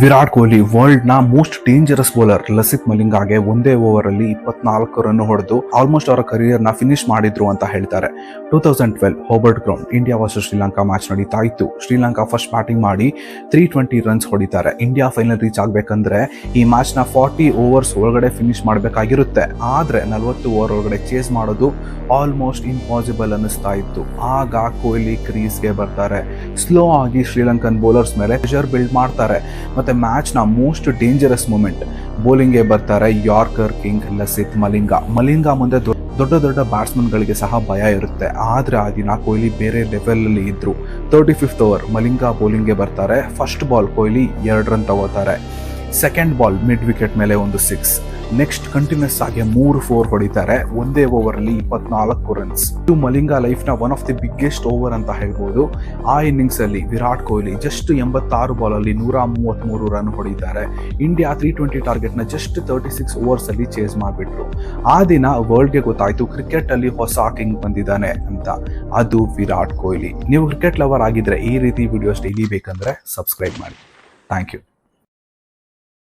Virat Kohli world ನ most dangerous bowler Lasith ಮಲಿಂಗಾಗೆ ಒಂದೇ over ಅಲ್ಲಿ 24 ರನ್ ಹೊಡೆದು ಆಲ್ಮೋಸ್ಟ್ ಅವರ ಕರಿಯರ್ ನ ಫಿನಿಶ್ ಮಾಡಿದ್ರು ಅಂತ ಹೇಳ್ತಾರೆ. 2012 Hobart ground India versus Sri Lanka match ನಡೀತಾ ಇತ್ತು. ಶ್ರೀಲಂಕಾ ಫಸ್ಟ್ ಬ್ಯಾಟಿಂಗ್ ಮಾಡಿ 320 ರನ್ಸ್ ಹೊಡಿತಾರೆ. ಇಂಡಿಯಾ ಫೈನಲ್ ರೀಚ್ ಆಗ್ಬೇಕಂದ್ರೆ ಈ ಮ್ಯಾಚ್ ನ 40 ಓವರ್ಸ್ ಒಳಗಡೆ ಫಿನಿಶ್ ಮಾಡಬೇಕಾಗಿರುತ್ತೆ. ಆದ್ರೆ 40 ಓವರ್ ಒಳಗಡೆ ಚೇಸ್ ಮಾಡೋದು ಆಲ್ಮೋಸ್ಟ್ ಇಂಪಾಸಿಬಲ್ ಅನ್ನಿಸ್ತಾ ಇತ್ತು. ಆಗ ಕೊಹ್ಲಿ ಕ್ರೀಸ್ಗೆ ಬರ್ತಾರೆ. ಸ್ಲೋ ಆಗಿ ಶ್ರೀಲಂಕನ್ ಬೌಲರ್ಸ್ ಮೇಲೆ ಪ್ರೆಷರ್ ಬಿಲ್ಡ್ ಮಾಡ್ತಾರೆ. ಮತ್ತೆ ಮ್ಯಾಚ್ ನ ಮೋಸ್ಟ್ ಡೇಂಜರಸ್ ಮೂಮೆಂಟ್ ಬೌಲಿಂಗ್ ಗೆ ಬರ್ತಾರೆ ಯಾರ್ಕರ್ ಕಿಂಗ್ ಲಸಿತ್ ಮಲಿಂಗಾ ಮುಂದೆ ದೊಡ್ಡ ದೊಡ್ಡ ಬ್ಯಾಟ್ಸ್ಮನ್ ಗಳಿಗೆ ಸಹ ಭಯ ಇರುತ್ತೆ. ಆದ್ರೆ ಆ ದಿನ ಕೊಹ್ಲಿ ಬೇರೆ ಲೆವೆಲ್ ಅಲ್ಲಿ ಇದ್ರು. 35th ಓವರ್ ಮಲಿಂಗಾ ಬೌಲಿಂಗ್ ಗೆ ಬರ್ತಾರೆ. ಫಸ್ಟ್ ಬಾಲ್ ಕೊಹ್ಲಿ 2 ರನ್ ತಗೋತಾರೆ. ಸೆಕೆಂಡ್ ಬಾಲ್ ಮಿಡ್ ವಿಕೆಟ್ ಮೇಲೆ ಒಂದು 6. ನೆಕ್ಸ್ಟ್ ಕಂಟಿನ್ಯೂಸ್ ಆಗಿ 3-4 ಹೊಡಿತಾರೆ. ಒಂದೇ ಓವರ್ ಅಲ್ಲಿ 24 ರನ್ಸ್. ಇದು ಮಲಿಂಗಾ ಲೈಫ್ ನ one of the biggest over ಅಂತ ಹೇಳ್ಬೋದು. ಆ ಇನ್ನಿಂಗ್ಸ್ ಅಲ್ಲಿ ವಿರಾಟ್ ಕೊಹ್ಲಿ ಜಸ್ಟ್ 86 ಬಾಲ್ ಅಲ್ಲಿ 133 ರನ್ ಹೊಡಿತಾರೆ. ಇಂಡಿಯಾ 320 ಟಾರ್ಗೆಟ್ ನ ಜಸ್ಟ್ 36 ಓವರ್ಸ್ ಅಲ್ಲಿ ಚೇಸ್ ಮಾಡಿಬಿಟ್ರು. ಆ ದಿನ ವರ್ಲ್ಡ್ ಗೆ ಗೊತ್ತಾಯ್ತು ಕ್ರಿಕೆಟ್ ಅಲ್ಲಿ ಹೊಸ ಕಿಂಗ್ ಬಂದಿದ್ದಾನೆ ಅಂತ. ಅದು ವಿರಾಟ್ ಕೊಹ್ಲಿ. ನೀವು ಕ್ರಿಕೆಟ್ ಲವರ್ ಆಗಿದ್ರೆ ಈ ರೀತಿ ವಿಡಿಯೋಸ್ ಡೈಲಿ ಬೇಕಂದ್ರೆ ಸಬ್ಸ್ಕ್ರೈಬ್ ಮಾಡಿ. Thank you.